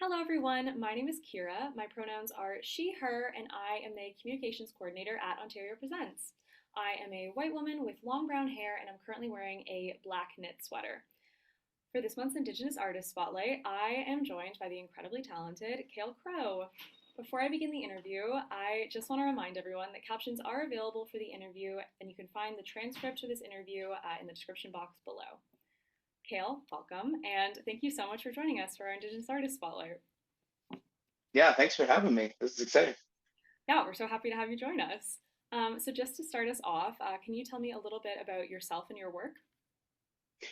Hello, everyone. My name is Kira. My pronouns are she, her, and I am the communications coordinator at Ontario Presents. I am a white woman with long brown hair, and I'm currently wearing a black knit sweater. For this month's Indigenous Artist Spotlight, I am joined by the incredibly talented Cale Crowe. Before I begin the interview, I just want to remind everyone that captions are available for the interview, and you can find the transcript of this interview in the description box below. Cale, welcome, and thank you so much for joining us for our Indigenous Artist Spotlight. Yeah, thanks for having me. This is exciting. Yeah, we're so happy to have you join us. So, just to start us off, can you tell me a little bit about yourself and your work?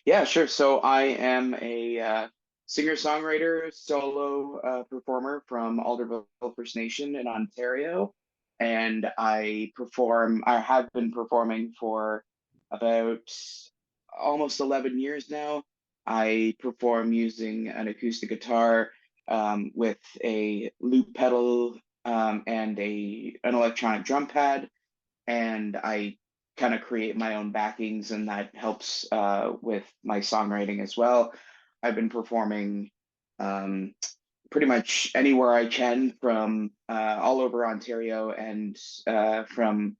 Yeah, sure. So I am a singer-songwriter, solo performer from Alderville First Nation in Ontario, and I have been performing for about almost 11 years now. I perform using an acoustic guitar with a loop pedal and an electronic drum pad. And I kind of create my own backings, and that helps with my songwriting as well. I've been performing um, pretty much anywhere I can from all over Ontario and from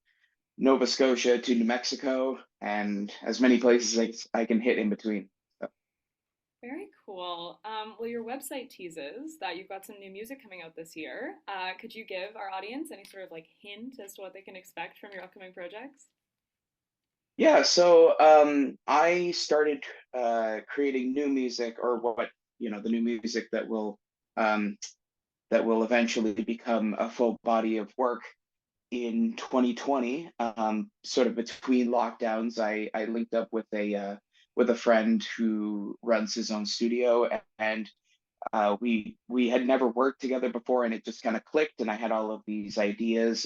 Nova Scotia to New Mexico and as many places as I can hit in between. So, Very cool. Well, your website teases that you've got some new music coming out this year. Could you give our audience any sort of like hint as to what they can expect from your upcoming projects? yeah, so I started creating new music, or the new music um, that will eventually become a full body of work in 2020. Sort of between lockdowns, I linked up with a friend who runs his own studio, and we had never worked together before, and it just kind of clicked, and I had all of these ideas,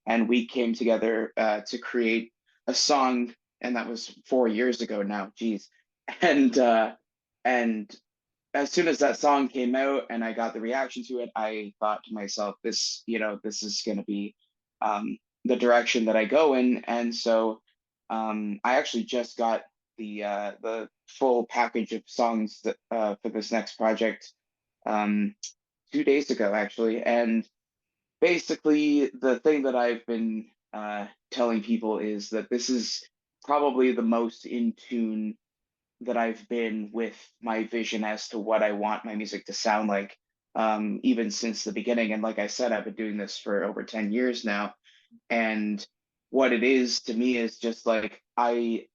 and we came together to create a song, and that was 4 years ago now. Geez, and and as soon as that song came out and I got the reaction to it, I thought to myself, this is going to be the direction that I go in. And so I actually just got the full package of songs for this next project 2 days ago, actually. And basically, the thing that I've been telling people is that this is probably the most in tune that I've been with my vision as to what I want my music to sound like, even since the beginning. And like I said, I've been doing this for over 10 years now. And what it is to me is just like I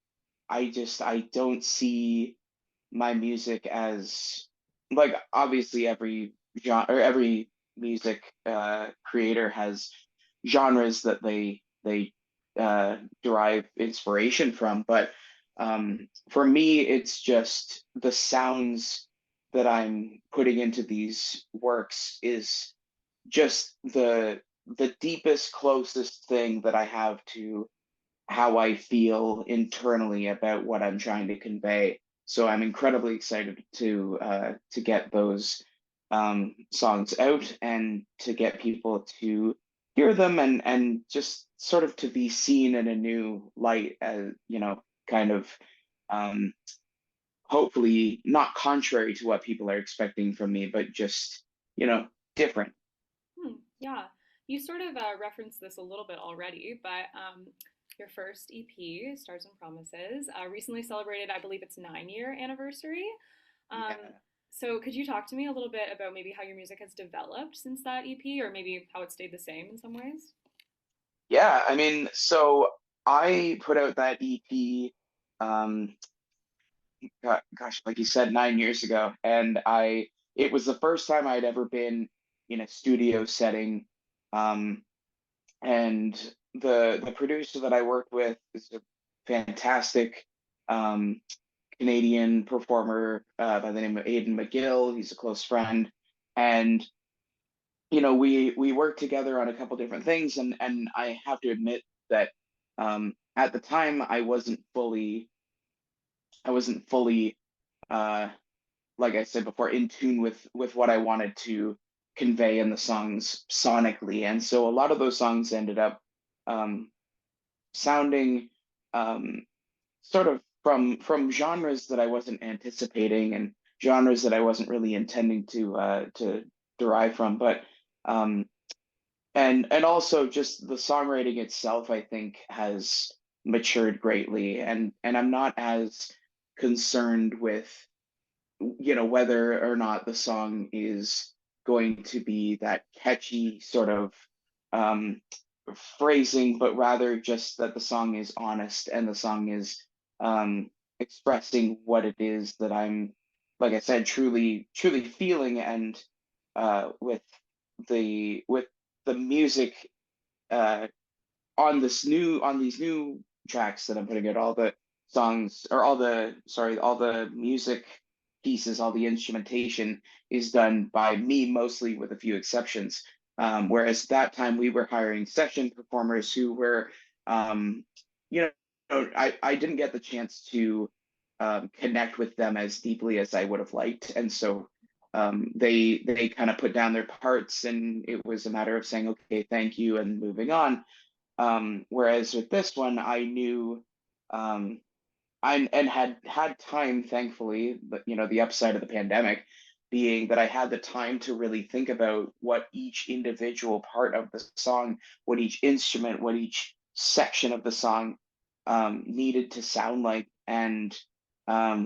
don't see my music as, like, obviously every genre or every music creator has genres that they derive inspiration from, but for me it's just the sounds that I'm putting into these works is just the deepest, closest thing that I have to how I feel internally about what I'm trying to convey. So I'm incredibly excited to get those songs out and to get people to hear them, and just sort of to be seen in a new light, as kind of um, hopefully not contrary to what people are expecting from me, but just different. Yeah, you sort of referenced this a little bit already, but your first EP, Stars and Promises, recently celebrated, I believe it's 9-year anniversary. Um, Yeah. so could you talk to me a little bit about maybe how your music has developed since that EP, or maybe how it stayed the same in some ways? Yeah, I mean, so I put out that EP, um, gosh, like you said, 9 years ago, and it was the first time I'd ever been in a studio setting, um, and the producer that I worked with is a fantastic um, Canadian performer by the name of Aidan McGill. He's a close friend, and we worked together on a couple different things, and I have to admit that at the time I wasn't fully uh, like I said before, in tune with what I wanted to convey in the songs sonically, and so a lot of those songs ended up um, sounding sort of from genres that I wasn't anticipating, genres that I wasn't really intending to derive from. But um, and also just the songwriting itself, I think, has matured greatly, and I'm not as concerned with, whether or not the song is going to be that catchy sort of um, phrasing, but rather just that the song is honest and the song is expressing what it is that I'm, like I said, truly feeling. And with the music uh, on these new tracks that I'm putting out, all the songs, or all the music pieces, all the instrumentation is done by me mostly, with a few exceptions. Whereas that time we were hiring session performers who were, um, you I didn't get the chance to connect with them as deeply as I would have liked, and so they kind of put down their parts, and it was a matter of saying, okay, thank you, and moving on. Whereas with this one, I knew, um, and had time, thankfully, but the upside of the pandemic being that I had the time to really think about what each individual part of the song, what each instrument, what each section of the song needed to sound like. And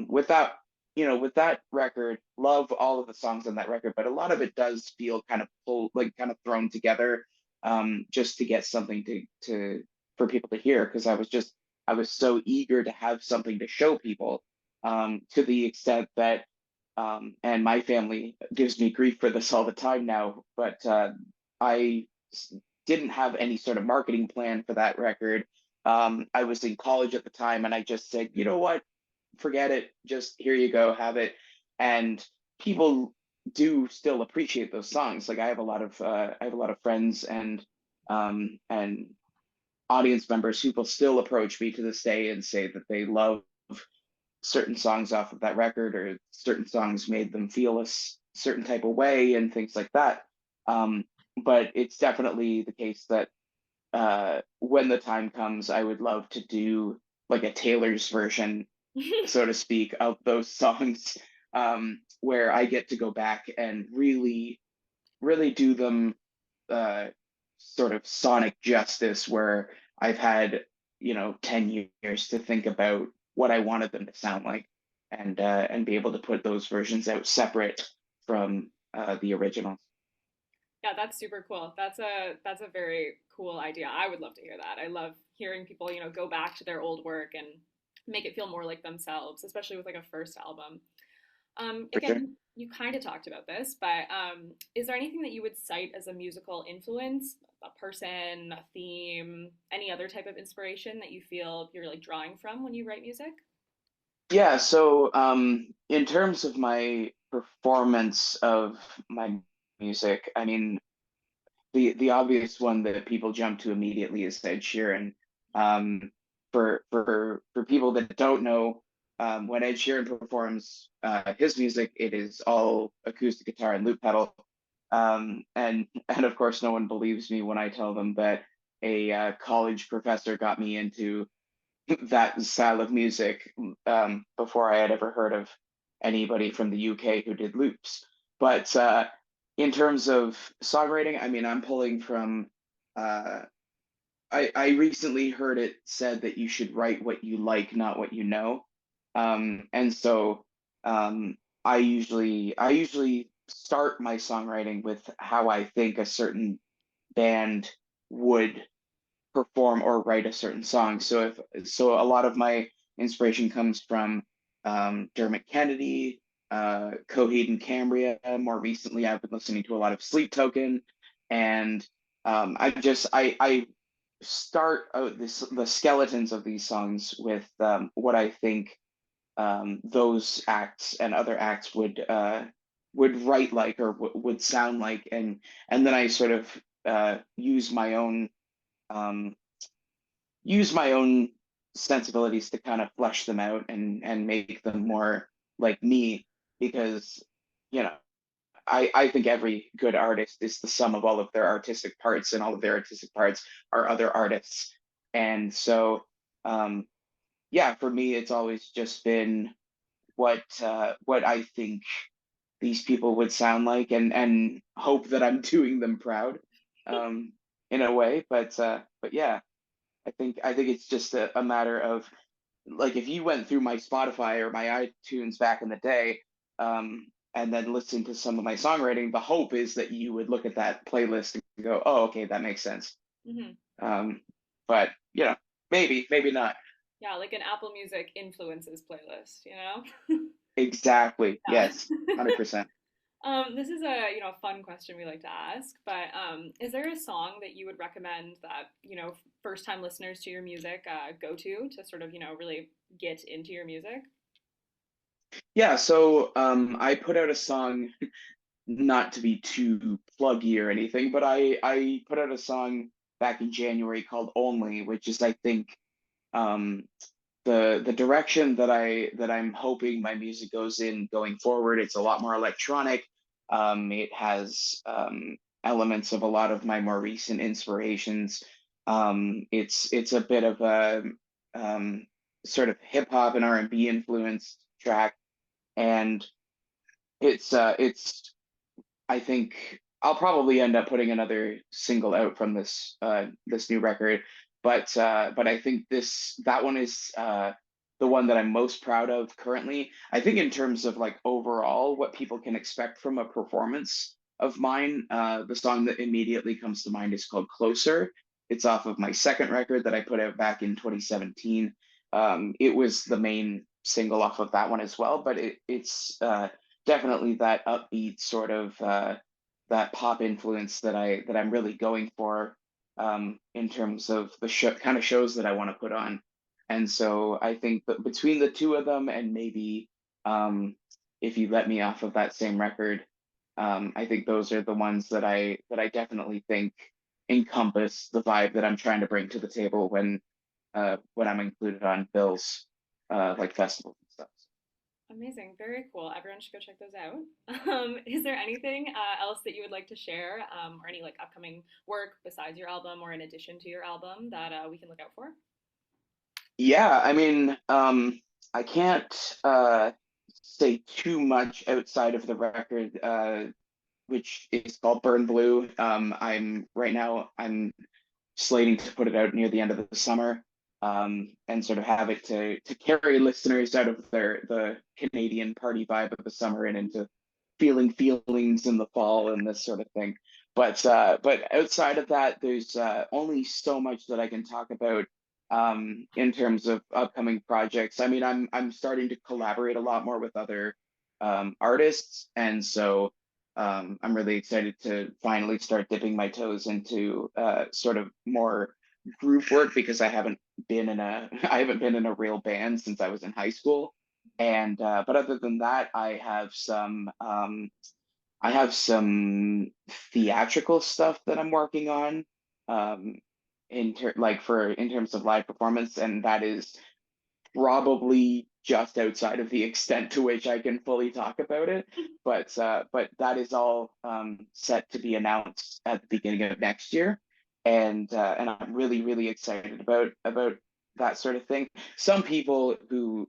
with that, with that record, love all of the songs on that record, but a lot of it does feel kind of kind of thrown together, just to get something to for people to hear, because I was so eager to have something to show people, to the extent that, and my family gives me grief for this all the time now, but I didn't have any sort of marketing plan for that record. I was in college at the time, and I just said, you know what, forget it, just here you go, have it. And people do still appreciate those songs. Like I have a lot of friends and audience members who will still approach me to this day and say that they love certain songs off of that record, or certain songs made them feel certain type of way and things like that. Um, but it's definitely the case that when the time comes, I would love to do like a Taylor's version, so to speak, of those songs, where I get to go back and really do them uh, sort of sonic justice, where I've had 10 years to think about what I wanted them to sound like, and be able to put those versions out separate from the originals. Yeah, that's super cool. That's a very cool idea. I would love to hear that. I love hearing people, go back to their old work and make it feel more like themselves, especially with like a first album. For sure. Again, you kind of talked about this, but is there anything that you would cite as a musical influence, a person, a theme, any other type of inspiration that you feel you're like drawing from when you write music? Yeah, so in terms of my performance of my music, I mean, the obvious one that people jump to immediately is Ed Sheeran. For people that don't know, when Ed Sheeran performs his music, it is all acoustic guitar and loop pedal. And of course, no one believes me when I tell them that a college professor got me into that style of music, before I had ever heard of anybody from the UK who did loops. But in terms of songwriting, I mean, I'm pulling from. Uh, I recently heard it said that you should write what you like, not what you know. And so I usually start my songwriting with how I think a certain band would perform or write a certain song. So a lot of my inspiration comes from Dermot Kennedy, Coheed and Cambria. More recently, I've been listening to a lot of Sleep Token, and I start out the skeletons of these songs with what I think those acts and other acts would write like, or would sound like, and then I sort of use my own um, sensibilities to kind of flesh them out and make them more like me, because you know I think every good artist is the sum of all of their artistic parts, and all of their artistic parts are other artists. And so yeah, for me it's always just been what I think these people would sound like, and hope that I'm doing them proud, um, in a way. But yeah, I think it's just a matter of, like, if you went through my Spotify or my iTunes back in the day, and then listened to some of my songwriting, the hope is that you would look at that playlist and go, "Oh, okay, that makes sense." Hmm. Um, but maybe not. Yeah, like an Apple Music influences playlist, you know? Exactly. Yeah. Yes, 100%. This is a fun question we like to ask, but is there a song that you would recommend that first time listeners to your music go to sort of really get into your music? Yeah, so I put out a song, not to be too pluggy or anything, but I put out a song back in January called Only, which is, I think, um the direction that I'm hoping my music goes in going forward. It's a lot more electronic. It has elements of a lot of my more recent inspirations. It's a bit of a um, sort of hip hop and R&B influenced track, and it's I think I'll probably end up putting another single out from this new record, but I think that one is the one that I'm most proud of currently. I think in terms of, like, overall what people can expect from a performance of mine, the song that immediately comes to mind is called Closer. It's off of my second record that I put out back in 2017. It was the main single off of that one as well, but it's definitely that upbeat sort of that pop influence that I'm really going for, in terms of the kind of shows that I want to put on. And so I think that between the two of them, and maybe um, if you let me off of that same record, I think those are the ones that I definitely think encompass the vibe that I'm trying to bring to the table when I'm included on bills, like festivals and stuff. Amazing, very cool. Everyone should go check those out. Is there anything else that you would like to share, or any like upcoming work besides your album or in addition to your album that we can look out for? Yeah, I mean, I can't say too much outside of the record, which is called Burn Blue. I'm slating to put it out near the end of the summer, and sort of have it to carry listeners out of the Canadian party vibe of the summer and into feeling feelings in the fall and this sort of thing. But outside of that, there's only so much that I can talk about, in terms of upcoming projects. I mean, I'm starting to collaborate a lot more with other artists, and so I'm really excited to finally start dipping my toes into sort of more group work, because I haven't been in a real band since I was in high school. And but other than that, I have some theatrical stuff that I'm working on, um, in terms of live performance, and that is probably just outside of the extent to which I can fully talk about it. But that is all set to be announced at the beginning of next year, and I'm really excited about that sort of thing. Some people who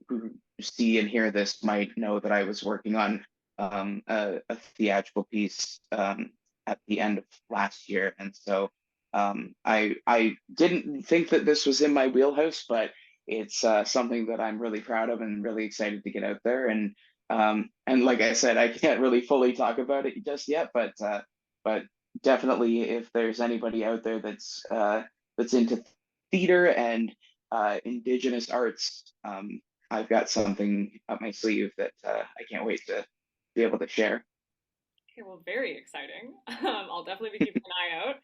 see and hear this might know that I was working on a theatrical piece at the end of last year, and so I didn't think that this was in my wheelhouse, but it's something that I'm really proud of and really excited to get out there. And like I said, I can't really fully talk about it just yet, but definitely, if there's anybody out there that's into theater and Indigenous arts, I've got something up my sleeve that I can't wait to be able to share. Okay, well, very exciting. I'll definitely be keeping an eye out.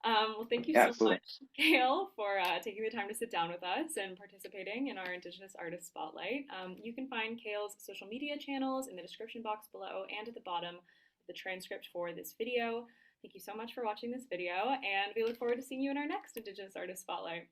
Well, thank you Yeah, so absolutely. much, Cale, for taking the time to sit down with us and participating in our Indigenous Artist Spotlight. You can find Cale's social media channels in the description box below and at the bottom of the transcript for this video. Thank you so much for watching this video, and we look forward to seeing you in our next Indigenous Artist Spotlight.